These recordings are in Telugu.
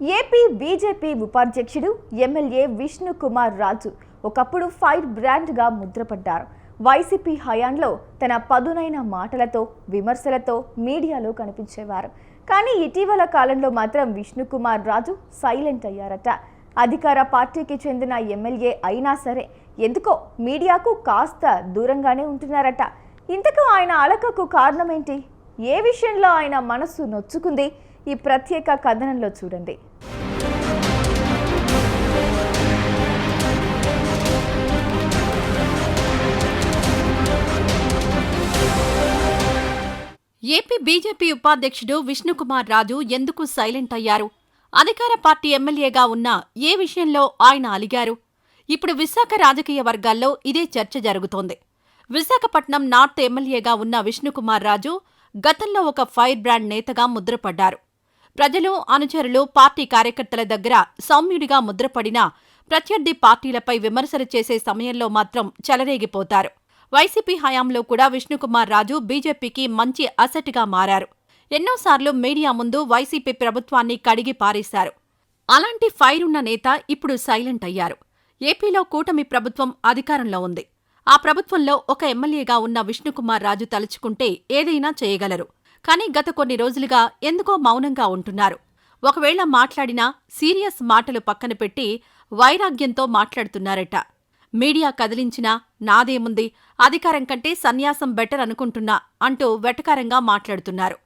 ఏపీ బీజేపీ ఉపాధ్యక్షుడు ఎమ్మెల్యే విష్ణు కుమార్ రాజు ఒకప్పుడు ఫైర్ బ్రాండ్గా ముద్రపడ్డారు. వైసీపీ హయాంలో తన పదునైన మాటలతో విమర్శలతో మీడియాలో కనిపించేవారు. కానీ ఇటీవల కాలంలో మాత్రం విష్ణు కుమార్ రాజు సైలెంట్ అయ్యారట. అధికార పార్టీకి చెందిన ఎమ్మెల్యే అయినా సరే ఎందుకో మీడియాకు కాస్త దూరంగానే ఉంటున్నారట. ఇంతకు ఆయన అలకకు కారణమేంటి? ఏ విషయంలో ఆయన మనసు నొచ్చుకుంది? ఈ ప్రత్యేక కథనంలో చూడండి. ఏపీ బీజేపీ ఉపాధ్యక్షుడు విష్ణు కుమార్ రాజు ఎందుకు సైలెంట్ అయ్యారు? అధికార పార్టీ ఎమ్మెల్యేగా ఉన్న ఏ విషయంలో ఆయన అలిగారు? ఇప్పుడు విశాఖ రాజకీయ వర్గాల్లో ఇదే చర్చ జరుగుతోంది. విశాఖపట్నం నార్త్ ఎమ్మెల్యేగా ఉన్న విష్ణు కుమార్ రాజు గతంలో ఒక ఫైర్ బ్రాండ్ నేతగా ముద్రపడ్డారు. ప్రజలు, అనుచరులు, పార్టీ కార్యకర్తల దగ్గర సౌమ్యుడిగా ముద్రపడిన ప్రత్యర్థి పార్టీలపై విమర్శలు చేసే సమయంలో మాత్రం చెలరేగిపోతారు. వైసీపీ హయాంలో కూడా విష్ణుకుమార్ రాజు బీజేపీకి మంచి అసెట్గా మారారు. ఎన్నోసార్లు మీడియా ముందు వైసీపీ ప్రభుత్వాన్ని కడిగి పారేశారు. అలాంటి ఫైర్ ఉన్న నేత ఇప్పుడు సైలెంట్ అయ్యారు. ఏపీలో కూటమి ప్రభుత్వం అధికారంలో ఉంది. ఆ ప్రభుత్వంలో ఒక ఎమ్మెల్యేగా ఉన్న విష్ణుకుమార్ రాజు తలుచుకుంటే ఏదైనా చేయగలరు. కానీ గత కొన్ని రోజులుగా ఎందుకో మౌనంగా ఉంటున్నారు. ఒకవేళ మాట్లాడినా సీరియస్ మాటలు పక్కన పెట్టి వైరాగ్యంతో మాట్లాడుతున్నారట. మీడియా కదిలించినా నాదేముంది, అధికారం కంటే సన్యాసం బెటర్ అనుకుంటున్నా అంటూ వెటకారంగా మాట్లాడుతున్నారు.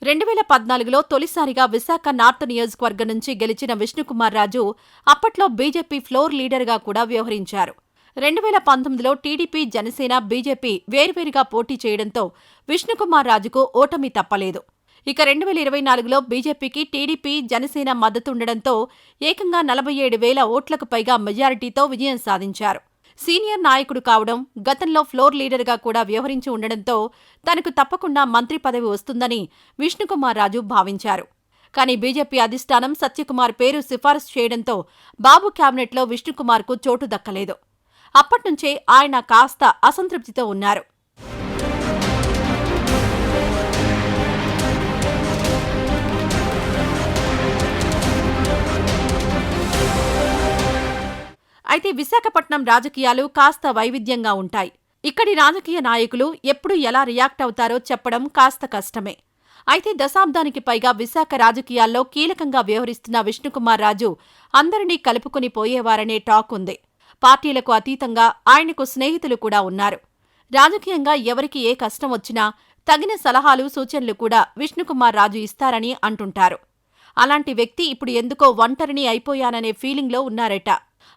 రెండు 2014లో తొలిసారిగా విశాఖ నార్త్ నియోజకవర్గం నుంచి గెలిచిన విష్ణుకుమార్ రాజు అప్పట్లో బీజేపీ ఫ్లోర్ లీడర్గా కూడా వ్యవహరించారు. 2019లో టీడీపీ, జనసేన, బీజేపీ వేర్వేరుగా పోటీ చేయడంతో విష్ణుకుమార్ రాజుకు ఓటమి తప్పలేదు. ఇక 2024లో బీజేపీకి టీడీపీ, జనసేన మద్దతుండడంతో ఏకంగా 47,000 ఓట్లకు పైగా మెజారిటీతో విజయం సాధించారు. సీనియర్ నాయకుడు కావడం, గతంలో ఫ్లోర్ లీడర్గా కూడా వ్యవహరించి ఉండడంతో తనకు తప్పకుండా మంత్రి పదవి వస్తుందని విష్ణుకుమార్ రాజు భావించారు. కానీ బీజేపీ అధిష్టానం సత్యకుమార్ పేరు సిఫారసు చేయడంతో బాబు క్యాబినెట్లో విష్ణుకుమార్కు చోటు దక్కలేదు. అప్పట్నుంచే ఆయన కాస్త అసంతృప్తితో ఉన్నారు. అయితే విశాఖపట్నం రాజకీయాలు కాస్త వైవిధ్యంగా ఉంటాయి. ఇక్కడి రాజకీయ నాయకులు ఎప్పుడు ఎలా రియాక్ట్ అవుతారో చెప్పడం కాస్త కష్టమే. అయితే దశాబ్దానికి పైగా విశాఖ రాజకీయాల్లో కీలకంగా వ్యవహరిస్తున్న విష్ణుకుమార్ రాజు అందరినీ కలుపుకుని పోయేవారనే టాక్ ఉంది. పార్టీలకు అతీతంగా ఆయనకు స్నేహితులు కూడా ఉన్నారు. రాజకీయంగా ఎవరికి ఏ కష్టం వచ్చినా తగిన సలహాలు, సూచనలు కూడా విష్ణుకుమార్ రాజు ఇస్తారని అంటుంటారు. అలాంటి వ్యక్తి ఇప్పుడు ఎందుకో ఒంటరిని అయిపోయాననే ఫీలింగ్లో ఉన్నారట.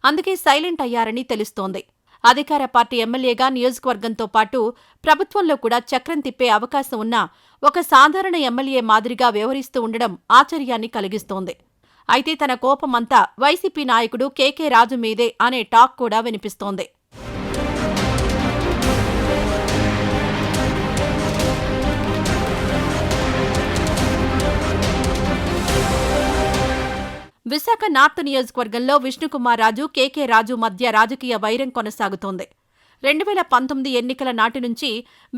అందుకే సైలెంట్ అయ్యారని తెలుస్తోంది. అధికార పార్టీ ఎమ్మెల్యేగా నియోజకవర్గంతో పాటు ప్రభుత్వంలో కూడా చక్రం తిప్పే అవకాశం ఉన్న ఒక సాధారణ ఎమ్మెల్యే మాదిరిగా వ్యవహరిస్తూ ఉండడం ఆశ్చర్యాన్ని కలిగిస్తోంది. అయితే తన కోపమంతా వైసీపీ నాయకుడు కేకే రాజు మీదే అనే టాక్ కూడా వినిపిస్తోంది. విశాఖ నార్త్ నియోజకవర్గంలో విష్ణుకుమార్ రాజు, కేకే రాజు మధ్య రాజకీయ వైరం కొనసాగుతోంది. 2019 ఎన్నికల నాటి నుంచి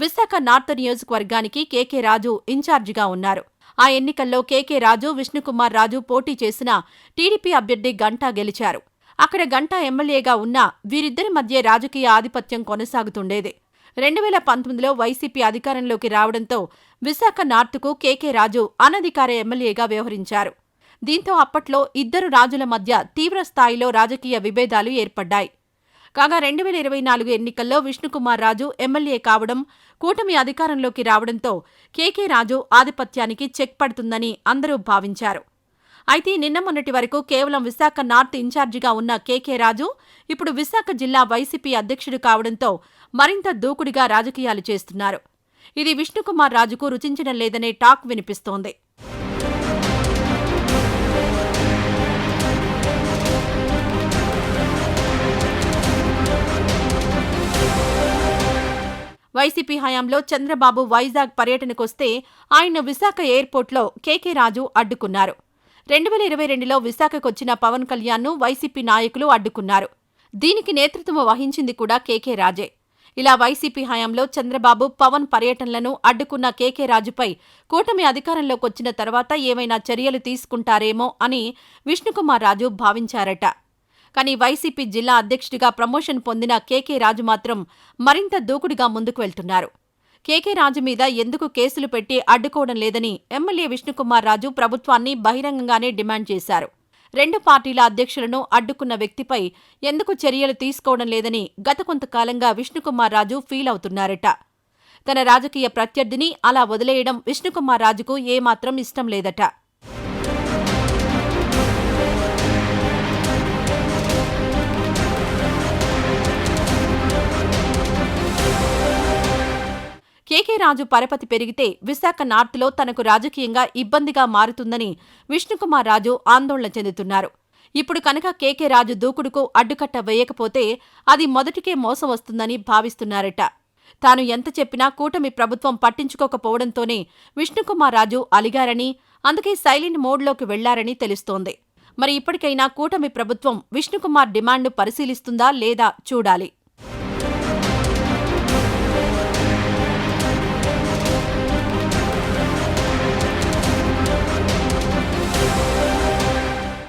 విశాఖ నార్త్ నియోజకవర్గానికి కేకే రాజు ఇన్ఛార్జిగా ఉన్నారు. ఆ ఎన్నికల్లో కేకే రాజు, విష్ణుకుమార్ రాజు పోటీ చేసిన టీడీపీ అభ్యర్థి గంటా గెలిచారు. అక్కడ గంటా ఎమ్మెల్యేగా ఉన్నా వీరిద్దరి మధ్య రాజకీయ ఆధిపత్యం కొనసాగుతుండేది. 2019లో వైసీపీ అధికారంలోకి రావడంతో విశాఖ నార్త్కు కేకే రాజు అనధికార ఎమ్మెల్యేగా వ్యవహరించారు. దీంతో అప్పట్లో ఇద్దరు రాజుల మధ్య తీవ్ర స్థాయిలో రాజకీయ విభేదాలు ఏర్పడ్డాయి. కాగా 2024 ఎన్నికల్లో విష్ణుకుమార్ రాజు ఎమ్మెల్యే కావడం, కూటమి అధికారంలోకి రావడంతో కేకే రాజు ఆధిపత్యానికి చెక్ పడుతుందని అందరూ భావించారు. అయితే నిన్న మొన్నటి వరకు కేవలం విశాఖ నార్త్ ఇన్ఛార్జిగా ఉన్న కేకే రాజు ఇప్పుడు విశాఖ జిల్లా వైసీపీ అధ్యక్షుడు కావడంతో మరింత దూకుడుగా రాజకీయాలు చేస్తున్నారు. ఇది విష్ణుకుమార్ రాజుకు రుచించడం లేదనే టాక్ వినిపిస్తోంది. వైసీపీ హయాంలో చంద్రబాబు వైజాగ్ పర్యటనకొస్తే ఆయన విశాఖ ఎయిర్పోర్ట్లో కేకే రాజు అడ్డుకున్నారు. 2022లో విశాఖకొచ్చిన పవన్ కళ్యాణ్ను వైసీపీ నాయకులు అడ్డుకున్నారు. దీనికి నేతృత్వం వహించింది కూడా కేకే రాజే. ఇలా వైసీపీ హయాంలో చంద్రబాబు, పవన్ పర్యటనలను అడ్డుకున్న కేకే రాజుపై కూటమి అధికారంలోకొచ్చిన తర్వాత ఏమైనా చర్యలు తీసుకుంటారేమో అని విష్ణుకుమార్ రాజు భావించారట. కానీ వైసీపీ జిల్లా అధ్యక్షుడిగా ప్రమోషన్ పొందిన కేకే రాజు మాత్రం మరింత దూకుడుగా ముందుకు వెళ్తున్నారు. కేకే రాజు మీద ఎందుకు కేసులు పెట్టి అడ్డుకోవడం లేదని ఎమ్మెల్యే విష్ణుకుమార్ రాజు ప్రభుత్వాన్ని బహిరంగంగానే డిమాండ్ చేశారు. రెండు పార్టీల అధ్యక్షులను అడ్డుకున్న వ్యక్తిపై ఎందుకు చర్యలు తీసుకోవడం లేదని గత కొంతకాలంగా విష్ణుకుమార్ రాజు ఫీల్ అవుతున్నారట. తన రాజకీయ ప్రత్యర్థిని అలా వదిలేయడం విష్ణుకుమార్ రాజుకు ఏమాత్రం ఇష్టం లేదట. కేకే రాజు పరపతి పెరిగితే విశాఖ నార్త్లో తనకు రాజకీయంగా ఇబ్బందిగా మారుతుందని విష్ణుకుమార్ రాజు ఆందోళన చెందుతున్నారు. ఇప్పుడు కనుక కేకే రాజు దూకుడుకు అడ్డుకట్ట వేయకపోతే అది మొదటికే మోసం వస్తుందని భావిస్తున్నారట. తాను ఎంత చెప్పినా కూటమి ప్రభుత్వం పట్టించుకోకపోవడంతోనే విష్ణుకుమార్ రాజు అలిగారని, అందుకే సైలెంట్ మోడ్లోకి వెళ్లారని తెలుస్తోంది. మరి ఇప్పటికైనా కూటమి ప్రభుత్వం విష్ణుకుమార్ డిమాండ్ను పరిశీలిస్తుందా లేదా చూడాలి.